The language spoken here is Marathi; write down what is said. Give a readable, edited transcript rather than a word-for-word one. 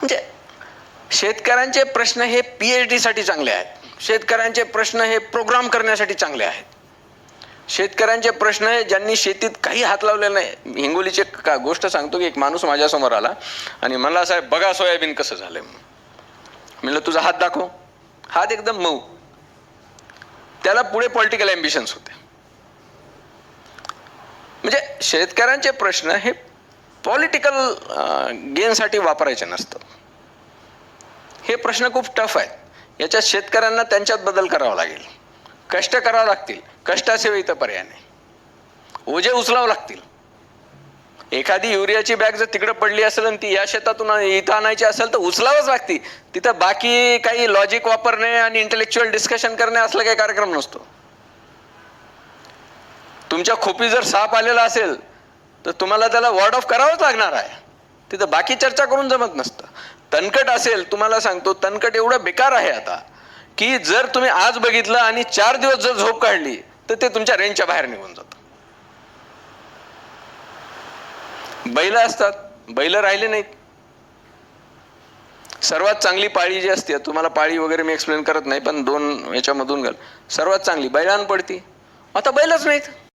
म्हणजे शेतकऱ्यांचे प्रश्न हे PhD साठी चांगले आहेत. शेतकऱ्यांचे प्रश्न हे प्रोग्राम करण्यासाठी चांगले आहेत. शेतकऱ्यांचे प्रश्न हे ज्यांनी शेतीत काही हात लावलेला नाही. हिंगोलीची गोष्ट सांगतो की एक माणूस माझ्यासमोर आला आणि मला साहेब बघा सोयाबीन कसं झालंय. म्हणलं तुझा हात दाखव. हात एकदम मऊ. त्याला पुढे पॉलिटिकल ॲम्बिशन्स होते. म्हणजे शेतकऱ्यांचे प्रश्न हे पॉलिटिकल गेनसाठी वापरायचे नसतात. हे प्रश्न खूप टफ आहेत. याच्यात शेतकऱ्यांना त्यांच्यात बदल करावा लागेल. कष्ट करावं लागतील. कष्टाशिवाय इथं पर्याय नाही. ओझे उचलावं लागतील. एखादी युरियाची बॅग जर तिकडे पडली असेल आणि ती या शेतातून इथं आणायची असेल तर उचलावंच लागते. तिथं बाकी काही लॉजिक वापरणे आणि इंटेलेक्च्युअल डिस्कशन करणे असला काही कार्यक्रम नसतो. तुमच्या खोपी जर साप आलेला असेल तर तुम्हाला त्याला वॉर्ड ऑफ करावंच लागणार आहे. तिथं बाकी चर्चा करून जमत नसतं. तणकट असेल, तुम्हाला सांगतो तणकट एवढं बेकार आहे आता की जर तुम्ही आज बघितलं आणि 4 दिवस जर झोप काढली तर ते तुमच्या रेंजच्या बाहेर निघून जातं. बैल असतात, बैल राहिले नाहीत. सर्वात चांगली पाळी जी असते, तुम्हाला पाळी वगैरे मी एक्सप्लेन करत नाही पण 2 याच्यामधून सर्वात चांगली बैलांना पडती. आता बैलच नाहीत.